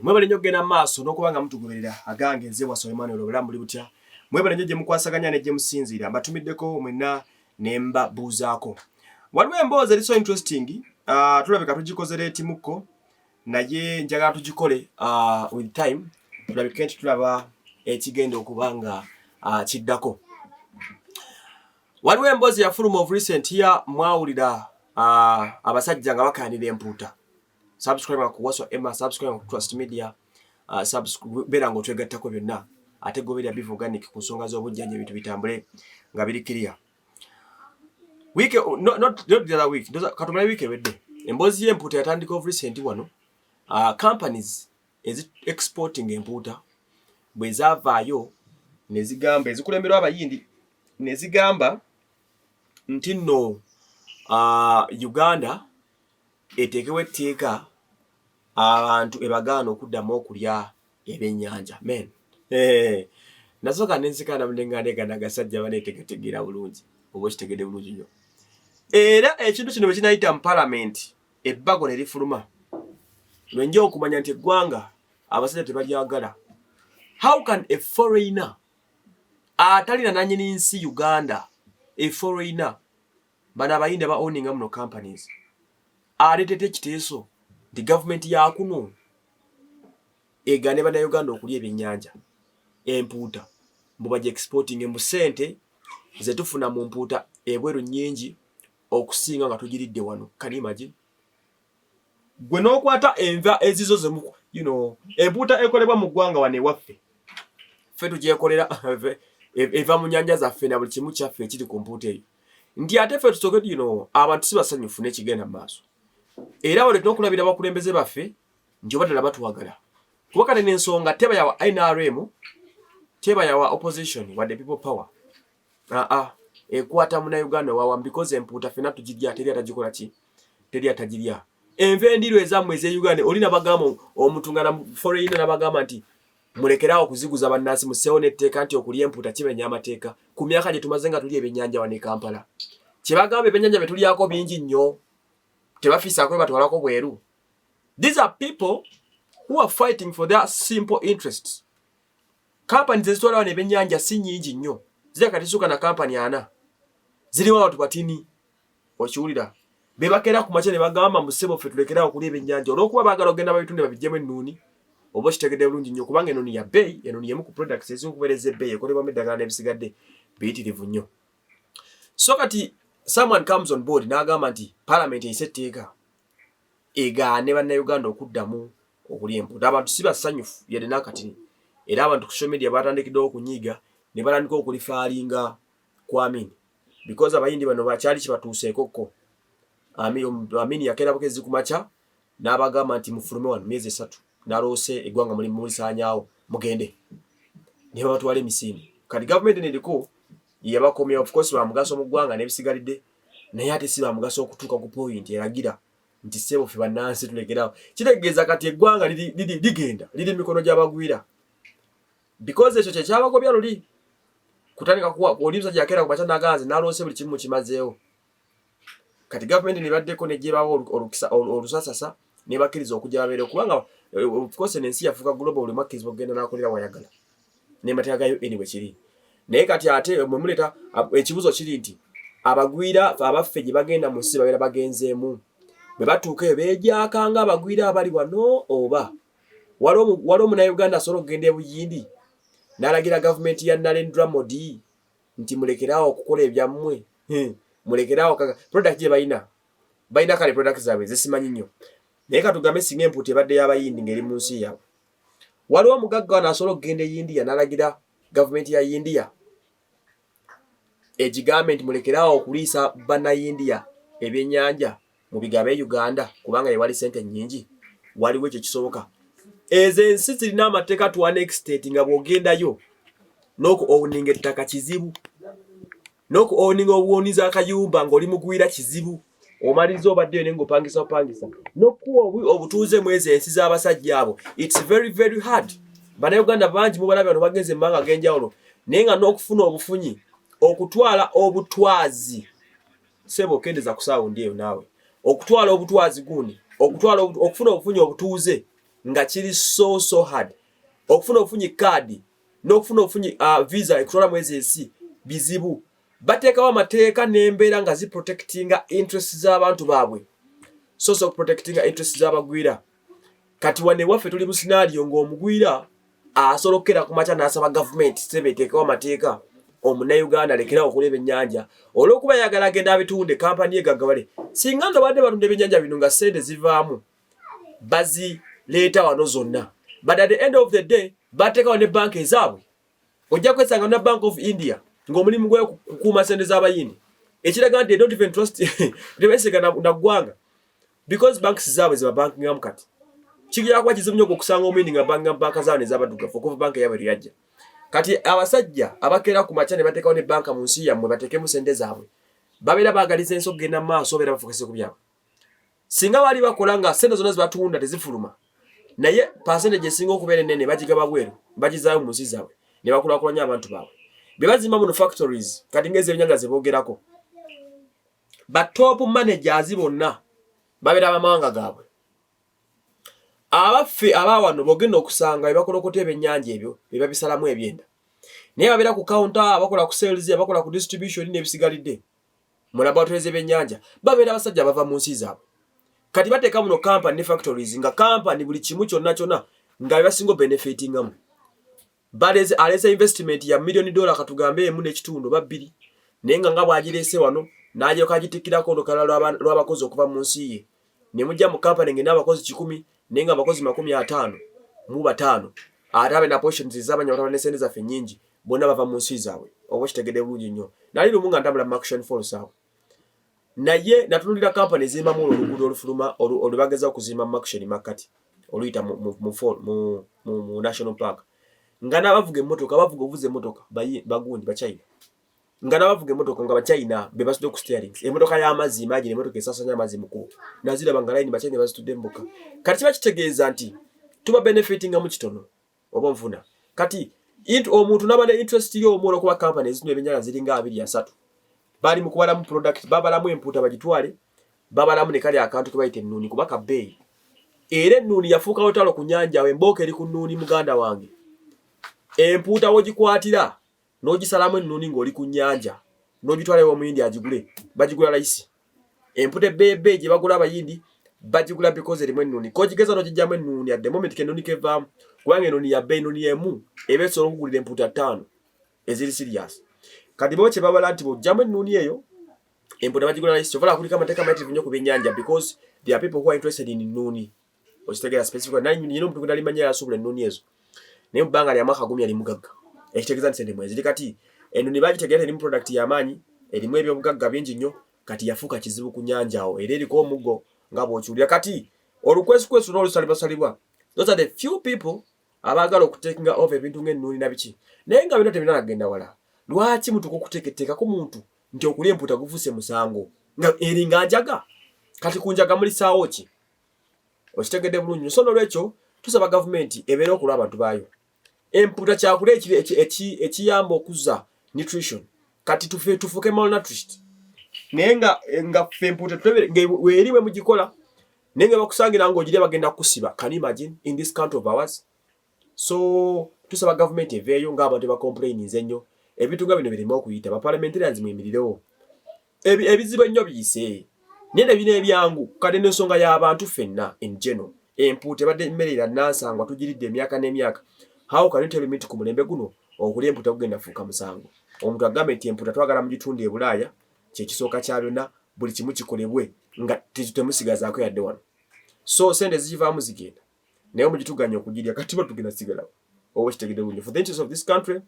mwebale nnyo okugenda maaso n'okubanga mutugoberera agange nze Waswa Emmanuel obulamu buli butya. Mwebale nnyo gye mukwasaganya ne gye musinziira mbatumiddeko mwenna ne mbabuuzaako. Waliwo emboozi eri so interesting, tulabika tugikozera etimuko naye njagala tugikole with time, tulabika nti tulaba ekigenda okubanga kiddako. Waliwo emboozi yafuluma of recent year, mwawulira abasajja nga bakaanira empuuta. Subscribe ku Waswa Emma, subscribe ku Trust Media, beera ng'otwegattako byonna ate goberera Beef Organic ku nsonga z'obujjanjabi ebintu bitambule nga biri clear. Week not the other week, katumala week ewedde emboozi y'empuuta yatandika of recent wano. Companies exporting empuuta bwe zaavaayo ne zigamba ezikulemberwa abayindi ne zigamba nti nno Uganda eteekewo etteeka abantu ebagaana okuddamu okulya ebyennyanja. Men nasooka nensikana munengane nagasajja baneetegetegeera bulungi oba kitegedde bulungi nnyo. Era ekintu kino bwe kinayita mu Parliament ebbago ne lifuluma lwenja okumanya nti eggwanga abasajja tebalyagala. How can a foreigner atalina nannyini nsi Uganda, a foreigner, bano abayindi aba owninga muno companies, aleetete ekiteeso nti gavumenti yakuno egaane bannayuganda okulya ebyennyanja empuuta mbubaja exporting mu ssente ze tufuna mu mpuuta ebweru nnyingi okusinga nga tugiridde wano. Can you imagine? Gwe n'okwata enva ezizo zemu, empuuta ekolebwa mu ggwanga wano ewaffe ffe tugyekolera eva mu nnyanja zaffe na buli kimu kyaffe ekiri ku mpuuta eyo. Nti ate ffe tusooke abantu si basanyufu n'ekigenda mu maaso. Era wale n'okulabira abakulembeze baffe nti oba ddala batuwagala. Kuba kati n'ensonga teba yawa NRM, teba yawa opposition wadde people power. Ekwata Munnayuganda wawamu because empuuta ffenna tugirya, teri atagikola ki? Teri atagirya. Enva endiirwa ezammwe ez'Uganda oli nabagamba omutunga na foreigner nabagamba nti mulekerawo okuziguza bannansi museewo n'etteeka nti okulya empuuta kimenya amateeka. Ku myaka gye tumaze nga tulya ebyennyanja wano e Kampala, kye bagamba ebyennyanja bye tulyako bingi nnyo tebafiisaako batwalako bweru. These are people who are fighting for their simple interests. Companies ezitwala wano ebyennyanja si nnyingi nnyo, zirya kati suka na company 4 ziriwo abantu batini okiwulira be bakeera ku makya ne bagamba mu ssebo ffe tulekerawo okulya ebyennyanja olw'okuba baagala okugenda babitunde babiggyemu ennuuni oba kitegedde bulungi nnyo kubanga ennuuni ya bbeeyi, ennuuni y'emu ku products ezikukubeereza ebbeeyi ekolebwamu eddagala n'ebisigadde biyitirivu nnyo. So kati someone comes on board n'agamba nti Parliament eyise etteeka egaane bannayuganda okuddamu okulya empuuta. Abantu si basanyufu yadde n'akatini, era abantu ku social media batandikiddewo okunyiiga ne batandika okulifaalinga Kwamini because abayindi bano bakyali kibatuuseeko ko. Amini yakeera bukezi ku makya n'abagamba nti mufulume wano myezi 3 n'aloose eggwanga mulisaanyaawo mugende ne babatwala emisinde. Kati gavumenti neriko yabakomya, of course bamugaso mu ggwanga n'ebisigalidde, naye ate si bamugaso okutuuka ku point eragira nti ssebo ffe bannansi tulekerawo. Kitegeeza kati eggwanga ligenda liri mikono gy'abagwira because ekyo kye kyabagobya luli kutandika oli musajja yakeera ku makya n'aganze n'aloose buli kimu kimazeewo. Kati gavumenti ne baddeko ne gyebawo olusasasa ne bakkiriza okujja babeere kubanga of course n'ensi yafuuka global buli mwakkirizibwa okugenda n'akolera wayagala n'emateeka gayo anyway kiri. Naye kati ate mwe muleeta ekibuzo kiri nti abagwira abaffe gye bagenda mu nsi babeera bagenzeemu bwe batuuka eyo beejaakanga abagwira abali wano oba waliwo Munnayuganda asobola okugenda e Buyindi n'alagira gavumenti ya Narendra Modi nti mulekerawo okukola ebyammwe, mulekerawo product gye balina kale product zaabwe zisimanyi nnyo. Naye katugambe singa empuuta ebadde y'abayindi ng'eri mu nsi yaabwe, waliwo omugagga wano asobola okugenda e India n'alagira gavumenti ya India egigambe nti mulekerawo okuliisa bannayindia ebyennyanja mu bigambe Uganda kubanga yewali ssente nnyingi. Waliwo ekyo kisoboka. Ezo ensi zirina amateeka to an extent nga bw'ogendayo n'oku-owninga ettaka kizibu, n'oku-owninga obuwoniza akayumba ng'oli mugwira kizibu, omaliriza obaddeyo ne ng'opangisa n'okuwa obutuuze mu ezo ensi z'abasajja abo. It's very very hard. Bannayuganda bangi mubalabye bano bagenze mu mawanga ag'enjawulo naye nga n'okufuna obufunyi okutwala obutwazi sebo okendeza ku ssaawa ndi eyo naawe okutwala obutwazi gundi okufuna obufunyi obutuuze nga kiri so hard okufuna ofunyi card n'okufuna ofunyi visa ekutwala mwezi ensi bizibu bateekawo amateeka n'embeera nga ziprotectinga interests z'abantu baabwe so protectinga interests z'abagwira kati wane waffe tuli mu scenario ng'omugwira asolokera ku macha n'asaba government sebeteekawo amateeka Omunnayuganda lekera okuleba ennyanja olw'okuba yagala agenda abitunde kampani egagawale singa ndo badde batunde ebyennyanja bino nga ssente zivaamu bazireeta wano zonna but at the end of the day bateekawo ne banka ezaabwe ojja kwesanga na Bank of India ng'omulimu gwe kukuuma ssente z'abayini ekiraga nti don't even trust tebeseka na ggwanga because banks zaabwe ziba bankingamu kati kijja kuba kizibu nnyo okusanga omuyindi nga banka zaabwe nez'abaddugavu okuva banka yaabwe lyajja kati abasajja abakeera ku macha ne bateekawo ne banka mu nsi yammwe bateekemu ssente zaabwe babeera baagaliza ensi okugenda mu maaso obeera bafokese ku byabwe singa bali bakola nga ssente zonna zibatunda tezifuluma naye percentage esinga okubeera ennene bagigaba bweru bagizaayo mu nsi zaabwe ne bakulaakulanya abantu baabwe be bazimba muno factories kati ng'ez'ebyennyanja ze boogerako batop managers bonna babeera abamawanga gaabwe abaffe abawano bogenda okusanga ebakolokota ebyennyanja ebyo bebabisalamu ebyenda naye babeera ku counter bakola ku sales bakola ku distribution n'ebisigalidde mu laboratories ebyennyanja babeera abasajja bava mu nsi zaabwe kati bateeka muno company ne factories nga company buli kimu kyonna kyonna nga bebasinga benefitingamu alese investment ya $1 million katugambe emu n'ekitundu babbiri naye nga bw'agireese wano n'ajyeko agitikirako olukala lw'abakozi okuva mu nsi ye ne mujja mu company ng'ena abakozi 100 naye nga abakozi 50 mu bataano ate abe na portions z'abanyabataba ne sente zaffe nnyingi bonna bava mu nsi zaabwe oba kitegedde bulungi nnyo nali lumu nga ntambula mu action force awo naye natunulira company ezimbamu oluguudo olufuluma olubageza okuzimba mu action makati oluyita mu national park nga n'abavuga emmotoka bavuga ovuza emmotoka bagundi bachina nga n'abavuga emmotoka nga bachina be basudde ku steerings emmotoka y'amazzi imagine emmotoka esasanya amazzi mukubo naziraba nga line bachina bazitudde mboka kati kiba kitegeeza nti tuba benefitinga mu kitono oba nfuna kati omuntu n'aba ne interest y'omwono kuba company ezintu ebyennyanja ziringa 2-3 bali mu kubalamu product babalamu empuuta bagitwale babalamu ne kali akantu ke bayita ennuuni kuba kabbeeyi era ennuuni yafuuka otalo ku nnyanja embooka eri ku nnuuni muganda wange empuuta wogikwatira n'ogisalamu ennuuni ng'oli ku nnyanja n'ogitwala omuyindi agigule bagigula layisi empuuta ebbeebbe gye bagula abayindi bagigula because erimu ennuuni kogigeza n'ogijjamu ennuuni at the moment kennuuni kevaamu kubanga ennuuni yabbe ennuuni emu eba esobola okugulira empuuta 5 eziri serious kati bo kye babala nti bw'ojjamu ennuuni eyo empuuta bagigula layisi kyovala kulika amateeka mayitirivu nnyo ku byennyanja because there are people who are interested in ennuuni okitegeera specific naye nyina omuntu gwendali manya yasuubula ennuuni ezo naye mu bbanga lya mwaka 10 ali mugagga ekitegeeza nti sente mwezi kati ennuuni bagitegeera erimu product y'amaanyi erimu ebyobugagga bingi nnyo kati yafuuka kizibu ku nnyanja awo era eriko omuggo nga bw'okiwulira kati olukwesukwesu n'olusalibwasalibwa those are the few people abaagala okuteekinga over ebintu ng'ennuuni na biki naye nga bino tebirina nagenda wala lwaki mutuka okuteeketeeka ku muntu nti okulya empuuta gufuuse musango nga eringa njaga kati ku njaga muli saawo ki okitegedde bulungi so n'olwekyo tusaba gavumenti ebeere okulwa abantu baayo empuuta kyakulya ekiyamba okuzza nutrition kati tufuuke malnourished naye nga ffe empuuta weeriwe mugikola naye nga bakusangira ng'ogirya bagenda kukusiba can you imagine in this country of ours so tusaba gavumenti eveeyo ng'abantu bakomplaininze ennyo ebintu nga bino bireme okuyita baparliamentarians mwemirirewo ebizibu ennyo biyise naye ne bino ebyangu kati n'ensonga y'abantu ffenna in general empuuta ebadde emmerera nansangwa tugiridde emyaka n'emyaka how can you tell me ku mulembe guno okulya empuuta kugenda fuuka musango omuntu agambe nti empuuta twagala mu gitundu e Bulaaya kyekisooka kya byonna buli kimu kikolebwe nga temusigazaako yadde wano so sente zikivaamu zigenda naye mugituganya okugirya kati batugenda sigalawo oba kitegedde bulungi for the interest of this country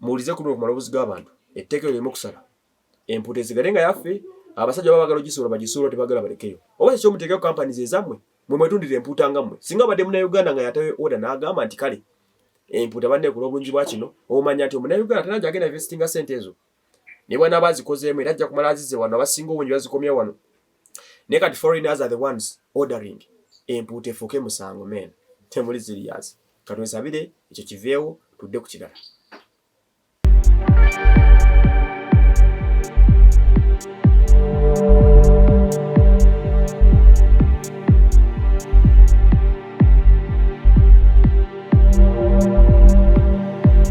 muwulize kuno okumalabuzi g'abantu etteeka eryo lireme okusala empuuta ezigale nga yaffe abasajja baba bagala ogisuula bagisuula tebagala balekeyo oba ekyo muteekeko companies ezammwe mwe mwetundira empuuta nga mmwe singa badde Munnayuganda nga yatawe order n'agamba nti kale empuuta banne ku lw'obulungi bwa kino omanya nti Omunnayuganda tanajja agenda investinga sente ezo ne bwana bazikozeemu era ajja kumala azizze wano abasinga obungi bazikomya wano naye kati foreigners are the ones ordering empuuta efuuke musango men temuli serious katwesabire ekyo kiveewo tudde ku kirala